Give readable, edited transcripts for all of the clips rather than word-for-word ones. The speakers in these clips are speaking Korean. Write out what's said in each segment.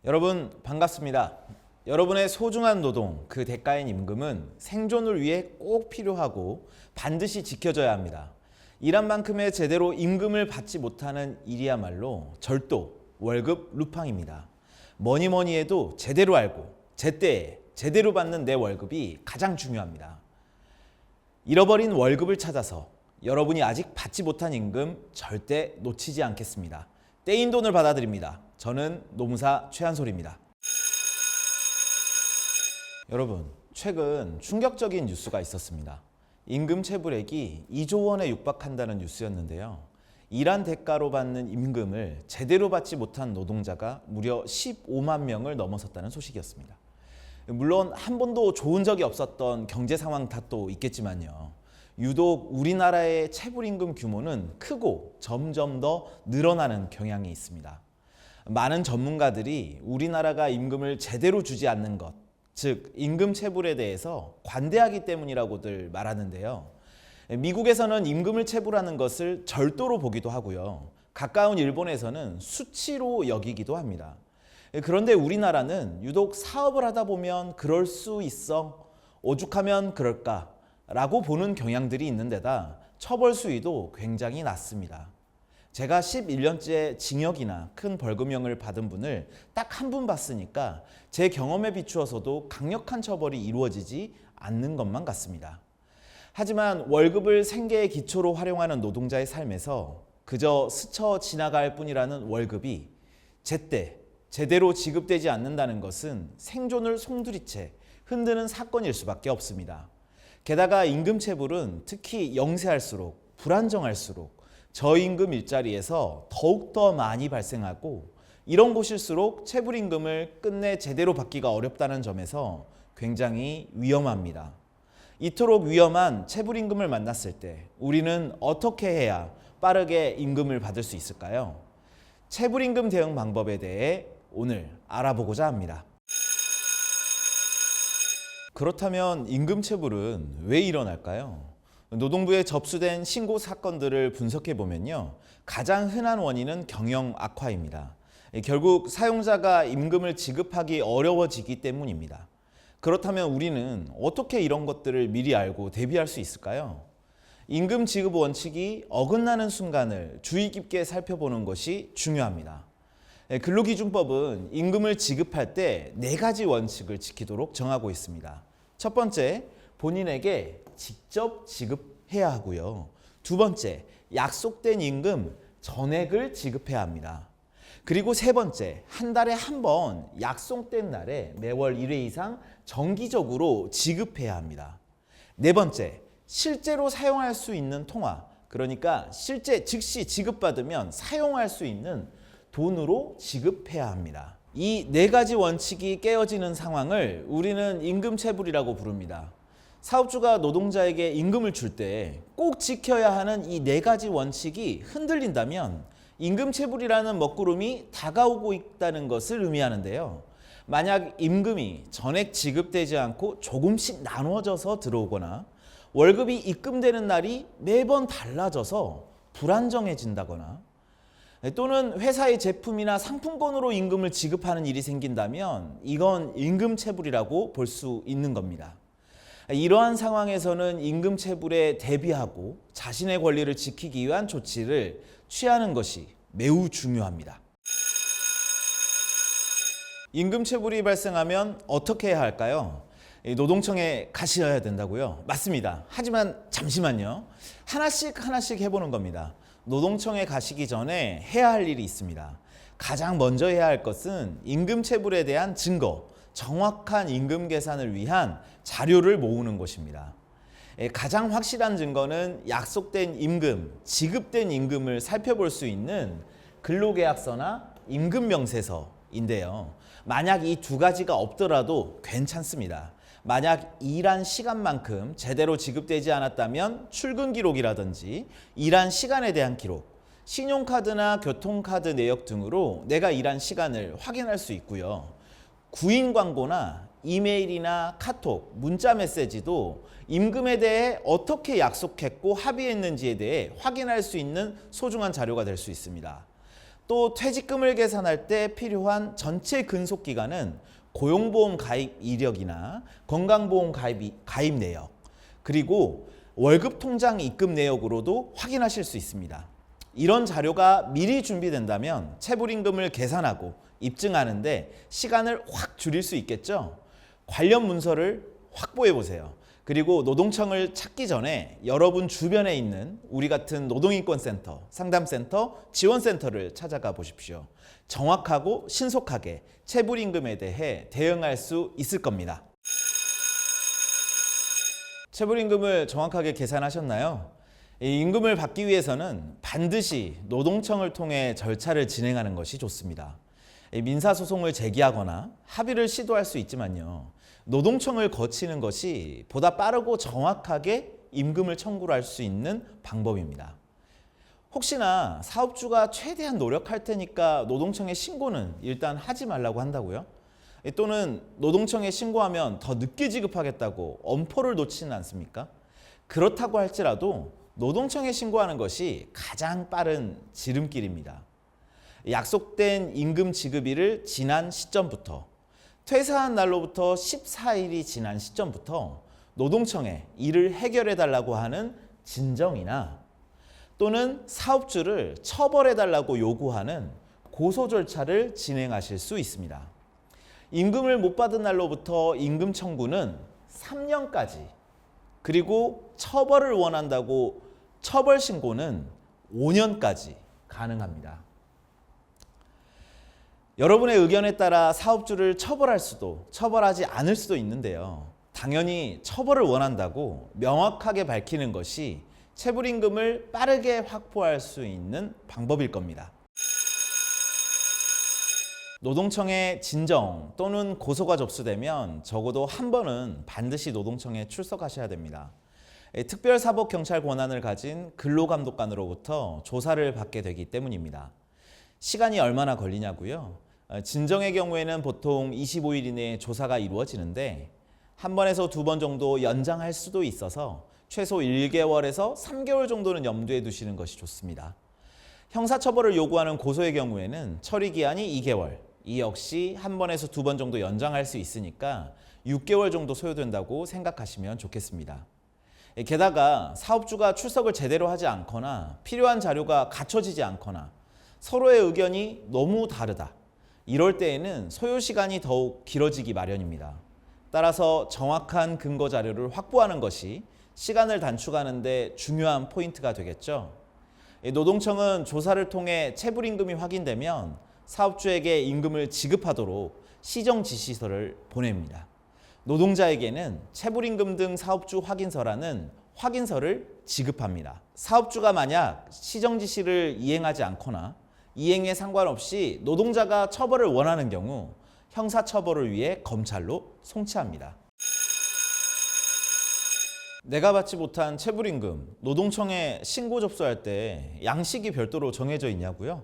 여러분 반갑습니다. 여러분의 소중한 노동, 그 대가인 임금은 생존을 위해 꼭 필요하고 반드시 지켜져야 합니다. 일한 만큼의 제대로 임금을 받지 못하는 일이야말로 절도, 월급, 루팡입니다. 뭐니 해도 제대로 알고 제때에 제대로 받는 내 월급이 가장 중요합니다. 잃어버린 월급을 찾아서 여러분이 아직 받지 못한 임금 절대 놓치지 않겠습니다. 떼인 돈을 받아드립니다. 저는 노무사 최한솔입니다. 여러분, 최근 충격적인 뉴스가 있었습니다. 임금 체불액이 2조 원에 육박한다는 뉴스였는데요. 일한 대가로 받는 임금을 제대로 받지 못한 노동자가 무려 15만 명을 넘어섰다는 소식이었습니다. 물론 한 번도 좋은 적이 없었던 경제 상황 탓도 있겠지만요. 유독 우리나라의 체불임금 규모는 크고 점점 더 늘어나는 경향이 있습니다. 많은 전문가들이 우리나라가 임금을 제대로 주지 않는 것, 즉 임금 체불에 대해서 관대하기 때문이라고들 말하는데요. 미국에서는 임금을 체불하는 것을 절도로 보기도 하고요. 가까운 일본에서는 수치로 여기기도 합니다. 그런데 우리나라는 유독 사업을 하다 보면 그럴 수 있어, 오죽하면 그럴까 라고 보는 경향들이 있는 데다 처벌 수위도 굉장히 낮습니다. 제가 11년째 징역이나 큰 벌금형을 받은 분을 딱 한 분 봤으니까 제 경험에 비추어서도 강력한 처벌이 이루어지지 않는 것만 같습니다. 하지만 월급을 생계의 기초로 활용하는 노동자의 삶에서 그저 스쳐 지나갈 뿐이라는 월급이 제때 제대로 지급되지 않는다는 것은 생존을 송두리째 흔드는 사건일 수밖에 없습니다. 게다가 임금 체불은 특히 영세할수록 불안정할수록 저임금 일자리에서 더욱더 많이 발생하고 이런 곳일수록 체불임금을 끝내 제대로 받기가 어렵다는 점에서 굉장히 위험합니다. 이토록 위험한 체불임금을 만났을 때 우리는 어떻게 해야 빠르게 임금을 받을 수 있을까요? 체불임금 대응 방법에 대해 오늘 알아보고자 합니다. 그렇다면 임금 체불은 왜 일어날까요? 노동부에 접수된 신고 사건들을 분석해 보면요. 가장 흔한 원인은 경영 악화입니다. 결국 사용자가 임금을 지급하기 어려워지기 때문입니다. 그렇다면 우리는 어떻게 이런 것들을 미리 알고 대비할 수 있을까요? 임금 지급 원칙이 어긋나는 순간을 주의 깊게 살펴보는 것이 중요합니다. 근로기준법은 임금을 지급할 때 4가지 원칙을 지키도록 정하고 있습니다. 첫 번째, 본인에게 직접 지급해야 하고요. 두 번째, 약속된 임금 전액을 지급해야 합니다. 그리고 세 번째, 한 달에 한 번 약속된 날에 매월 1회 이상 정기적으로 지급해야 합니다. 네 번째, 실제로 사용할 수 있는 통화, 그러니까 실제 즉시 지급받으면 사용할 수 있는 돈으로 지급해야 합니다. 이 4가지 원칙이 깨어지는 상황을 우리는 임금 체불이라고 부릅니다. 사업주가 노동자에게 임금을 줄 때 꼭 지켜야 하는 이 4가지 원칙이 흔들린다면 임금 체불이라는 먹구름이 다가오고 있다는 것을 의미하는데요. 만약 임금이 전액 지급되지 않고 조금씩 나누어져서 들어오거나 월급이 입금되는 날이 매번 달라져서 불안정해진다거나 또는 회사의 제품이나 상품권으로 임금을 지급하는 일이 생긴다면 이건 임금 체불이라고 볼 수 있는 겁니다. 이러한 상황에서는 임금 체불에 대비하고 자신의 권리를 지키기 위한 조치를 취하는 것이 매우 중요합니다. 임금 체불이 발생하면 어떻게 해야 할까요? 노동청에 가셔야 된다고요? 맞습니다. 하지만 잠시만요. 하나씩 해보는 겁니다. 노동청에 가시기 전에 해야 할 일이 있습니다. 가장 먼저 해야 할 것은 임금 체불에 대한 증거, 정확한 임금 계산을 위한 자료를 모으는 것입니다. 가장 확실한 증거는 약속된 임금, 지급된 임금을 살펴볼 수 있는 근로계약서나 임금명세서인데요. 만약 이 2가지가 없더라도 괜찮습니다. 만약 일한 시간만큼 제대로 지급되지 않았다면 출근 기록이라든지 일한 시간에 대한 기록, 신용카드나 교통카드 내역 등으로 내가 일한 시간을 확인할 수 있고요. 구인 광고나 이메일이나 카톡, 문자 메시지도 임금에 대해 어떻게 약속했고 합의했는지에 대해 확인할 수 있는 소중한 자료가 될 수 있습니다. 또 퇴직금을 계산할 때 필요한 전체 근속 기간은 고용보험 가입 이력이나 건강보험 가입 내역, 그리고 월급 통장 입금 내역으로도 확인하실 수 있습니다. 이런 자료가 미리 준비된다면 체불임금을 계산하고 입증하는데 시간을 확 줄일 수 있겠죠. 관련 문서를 확보해 보세요. 그리고 노동청을 찾기 전에 여러분 주변에 있는 우리 같은 노동인권센터, 상담센터, 지원센터를 찾아가 보십시오. 정확하고 신속하게 체불임금에 대해 대응할 수 있을 겁니다. 체불임금을 정확하게 계산하셨나요? 이 임금을 받기 위해서는 반드시 노동청을 통해 절차를 진행하는 것이 좋습니다. 민사소송을 제기하거나 합의를 시도할 수 있지만요, 노동청을 거치는 것이 보다 빠르고 정확하게 임금을 청구를 할 수 있는 방법입니다. 혹시나 사업주가 최대한 노력할 테니까 노동청에 신고는 일단 하지 말라고 한다고요? 또는 노동청에 신고하면 더 늦게 지급하겠다고 엄포를 놓지는 않습니까? 그렇다고 할지라도 노동청에 신고하는 것이 가장 빠른 지름길입니다. 약속된 임금 지급일을 지난 시점부터, 퇴사한 날로부터 14일이 지난 시점부터 노동청에 이를 해결해 달라고 하는 진정이나 또는 사업주를 처벌해 달라고 요구하는 고소 절차를 진행하실 수 있습니다. 임금을 못 받은 날로부터 임금 청구는 3년까지, 그리고 처벌을 원한다고 처벌 신고는 5년까지 가능합니다. 여러분의 의견에 따라 사업주를 처벌할 수도 처벌하지 않을 수도 있는데요. 당연히 처벌을 원한다고 명확하게 밝히는 것이 체불임금을 빠르게 확보할 수 있는 방법일 겁니다. 노동청에 진정 또는 고소가 접수되면 적어도 한 번은 반드시 노동청에 출석하셔야 됩니다. 특별사법경찰 권한을 가진 근로감독관으로부터 조사를 받게 되기 때문입니다. 시간이 얼마나 걸리냐고요? 진정의 경우에는 보통 25일 이내에 조사가 이루어지는데 한 번에서 두 번 정도 연장할 수도 있어서 최소 1개월에서 3개월 정도는 염두에 두시는 것이 좋습니다. 형사처벌을 요구하는 고소의 경우에는 처리기한이 2개월, 이 역시 한 번에서 두 번 정도 연장할 수 있으니까 6개월 정도 소요된다고 생각하시면 좋겠습니다. 게다가 사업주가 출석을 제대로 하지 않거나 필요한 자료가 갖춰지지 않거나 서로의 의견이 너무 다르다, 이럴 때에는 소요 시간이 더욱 길어지기 마련입니다. 따라서 정확한 근거 자료를 확보하는 것이 시간을 단축하는 데 중요한 포인트가 되겠죠. 노동청은 조사를 통해 체불임금이 확인되면 사업주에게 임금을 지급하도록 시정 지시서를 보냅니다. 노동자에게는 체불임금 등 사업주 확인서라는 확인서를 지급합니다. 사업주가 만약 시정 지시를 이행하지 않거나 이행에 상관없이 노동자가 처벌을 원하는 경우 형사처벌을 위해 검찰로 송치합니다. 내가 받지 못한 체불임금, 노동청에 신고 접수할 때 양식이 별도로 정해져 있냐고요?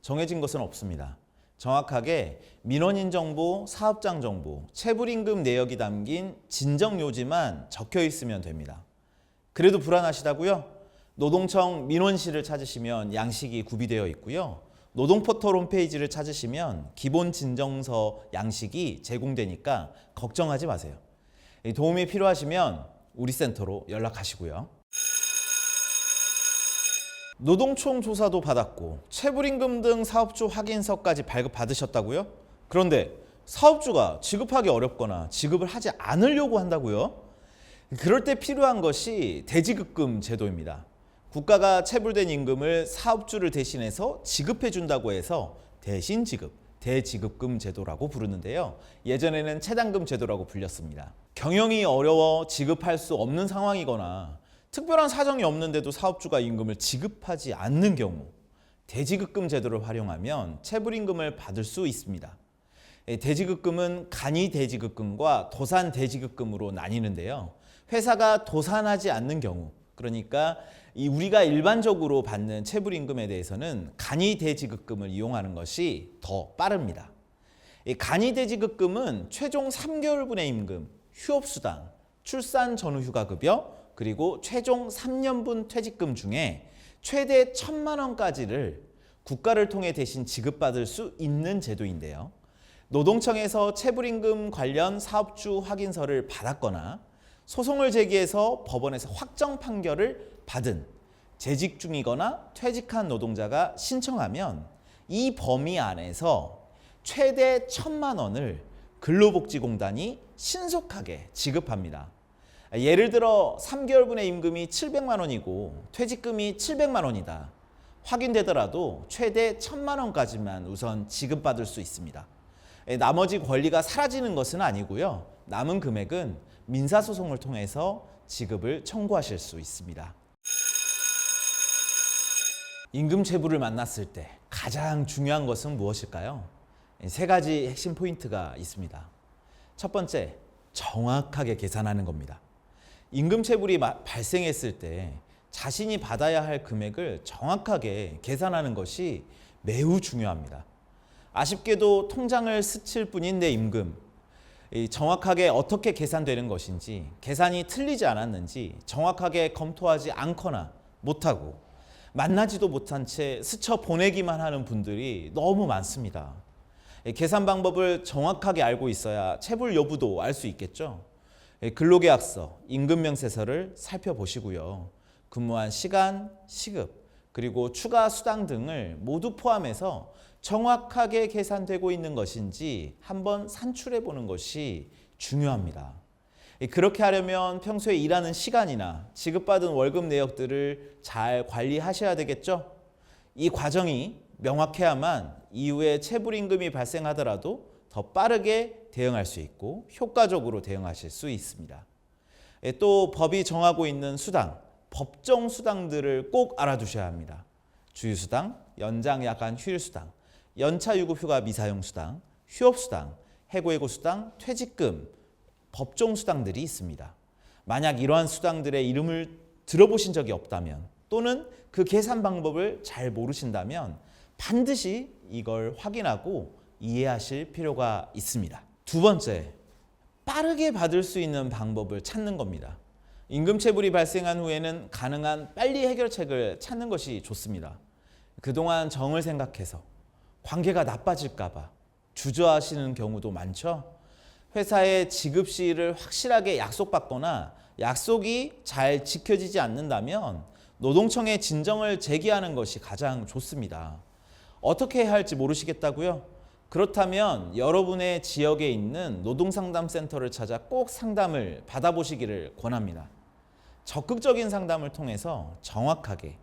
정해진 것은 없습니다. 정확하게 민원인 정보, 사업장 정보, 체불임금 내역이 담긴 진정요지만 적혀 있으면 됩니다. 그래도 불안하시다고요? 노동청 민원실을 찾으시면 양식이 구비되어 있고요. 노동포털 홈페이지를 찾으시면 기본 진정서 양식이 제공되니까 걱정하지 마세요. 도움이 필요하시면 우리 센터로 연락하시고요. 노동청 조사도 받았고 체불임금 등 사업주 확인서까지 발급받으셨다고요? 그런데 사업주가 지급하기 어렵거나 지급을 하지 않으려고 한다고요? 그럴 때 필요한 것이 대지급금 제도입니다. 국가가 체불된 임금을 사업주를 대신해서 지급해 준다고 해서 대신 지급, 대지급금 제도라고 부르는데요. 예전에는 체당금 제도라고 불렸습니다. 경영이 어려워 지급할 수 없는 상황이거나 특별한 사정이 없는데도 사업주가 임금을 지급하지 않는 경우 대지급금 제도를 활용하면 체불임금을 받을 수 있습니다. 대지급금은 간이 대지급금과 도산 대지급금으로 나뉘는데요. 회사가 도산하지 않는 경우, 그러니까 우리가 일반적으로 받는 체불임금에 대해서는 간이 대지급금을 이용하는 것이 더 빠릅니다. 이 간이대지급금은 최종 3개월분의 임금, 휴업수당, 출산 전후 휴가급여, 그리고 최종 3년분 퇴직금 중에 최대 1,000만 원까지를 국가를 통해 대신 지급받을 수 있는 제도인데요. 노동청에서 체불임금 관련 사업주 확인서를 받았거나 소송을 제기해서 법원에서 확정 판결을 받은 재직 중이거나 퇴직한 노동자가 신청하면 이 범위 안에서 최대 1,000만 원을 근로복지공단이 신속하게 지급합니다. 예를 들어 3개월분의 임금이 700만 원이고 퇴직금이 700만 원이다. 확인되더라도 최대 1,000만 원까지만 우선 지급받을 수 있습니다. 나머지 권리가 사라지는 것은 아니고요. 남은 금액은 민사소송을 통해서 지급을 청구하실 수 있습니다. 임금체불을 만났을 때 가장 중요한 것은 무엇일까요? 세 가지 핵심 포인트가 있습니다. 첫 번째, 정확하게 계산하는 겁니다. 임금체불이 발생했을 때 자신이 받아야 할 금액을 정확하게 계산하는 것이 매우 중요합니다. 아쉽게도 통장을 스칠 뿐인 내 임금, 정확하게 어떻게 계산되는 것인지, 계산이 틀리지 않았는지 정확하게 검토하지 않거나 못하고 만나지도 못한 채 스쳐 보내기만 하는 분들이 너무 많습니다. 계산 방법을 정확하게 알고 있어야 체불 여부도 알 수 있겠죠. 근로계약서, 임금명세서를 살펴보시고요. 근무한 시간, 시급, 그리고 추가 수당 등을 모두 포함해서 정확하게 계산되고 있는 것인지 한번 산출해 보는 것이 중요합니다. 그렇게 하려면 평소에 일하는 시간이나 지급받은 월급 내역들을 잘 관리하셔야 되겠죠. 이 과정이 명확해야만 이후에 체불임금이 발생하더라도 더 빠르게 대응할 수 있고 효과적으로 대응하실 수 있습니다. 또 법이 정하고 있는 수당, 법정 수당들을 꼭 알아두셔야 합니다. 주휴수당, 연장 야간 휴일수당, 연차유급휴가 미사용수당, 휴업수당, 해고해고수당, 퇴직금, 법정수당들이 있습니다. 만약 이러한 수당들의 이름을 들어보신 적이 없다면 또는 그 계산 방법을 잘 모르신다면 반드시 이걸 확인하고 이해하실 필요가 있습니다. 두 번째, 빠르게 받을 수 있는 방법을 찾는 겁니다. 임금체불이 발생한 후에는 가능한 빨리 해결책을 찾는 것이 좋습니다. 그동안 정을 생각해서 관계가 나빠질까 봐 주저하시는 경우도 많죠. 회사의 지급 시일을 확실하게 약속받거나 약속이 잘 지켜지지 않는다면 노동청에 진정을 제기하는 것이 가장 좋습니다. 어떻게 해야 할지 모르시겠다고요? 그렇다면 여러분의 지역에 있는 노동상담센터를 찾아 꼭 상담을 받아보시기를 권합니다. 적극적인 상담을 통해서 정확하게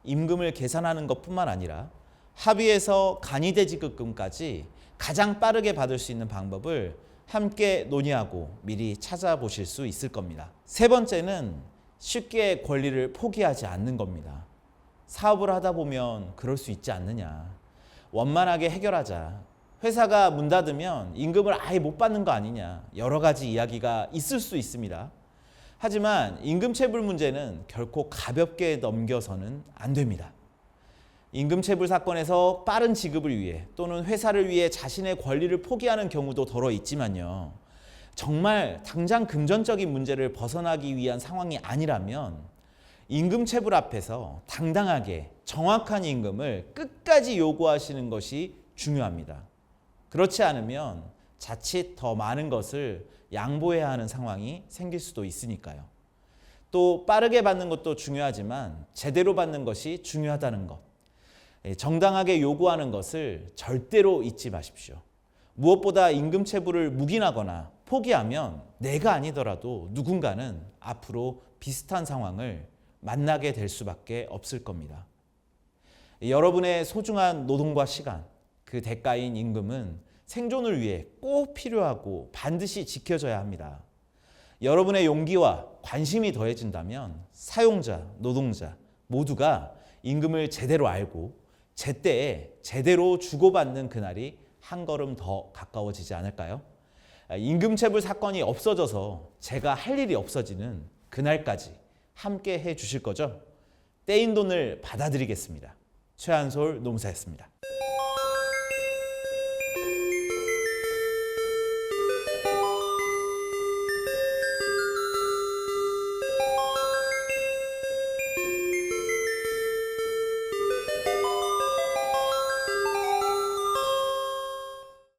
임금을 계산하는 것뿐만 아니라 합의해서 간이대지급금까지 가장 빠르게 받을 수 있는 방법을 함께 논의하고 미리 찾아보실 수 있을 겁니다. 세 번째는 쉽게 권리를 포기하지 않는 겁니다. 사업을 하다 보면 그럴 수 있지 않느냐. 원만하게 해결하자. 회사가 문 닫으면 임금을 아예 못 받는 거 아니냐. 여러 가지 이야기가 있을 수 있습니다. 하지만 임금체불 문제는 결코 가볍게 넘겨서는 안 됩니다. 임금체불 사건에서 빠른 지급을 위해 또는 회사를 위해 자신의 권리를 포기하는 경우도 덜어 있지만요. 정말 당장 금전적인 문제를 벗어나기 위한 상황이 아니라면 임금체불 앞에서 당당하게 정확한 임금을 끝까지 요구하시는 것이 중요합니다. 그렇지 않으면 자칫 더 많은 것을 양보해야 하는 상황이 생길 수도 있으니까요. 또 빠르게 받는 것도 중요하지만 제대로 받는 것이 중요하다는 것. 정당하게 요구하는 것을 절대로 잊지 마십시오. 무엇보다 임금체불을 묵인하거나 포기하면 내가 아니더라도 누군가는 앞으로 비슷한 상황을 만나게 될 수밖에 없을 겁니다. 여러분의 소중한 노동과 시간, 그 대가인 임금은 생존을 위해 꼭 필요하고 반드시 지켜져야 합니다. 여러분의 용기와 관심이 더해진다면 사용자, 노동자 모두가 임금을 제대로 알고 제때에 제대로 주고받는 그날이 한 걸음 더 가까워지지 않을까요? 임금체불 사건이 없어져서 제가 할 일이 없어지는 그날까지 함께 해 주실 거죠? 떼인 돈을 받아드리겠습니다. 최한솔 노무사였습니다.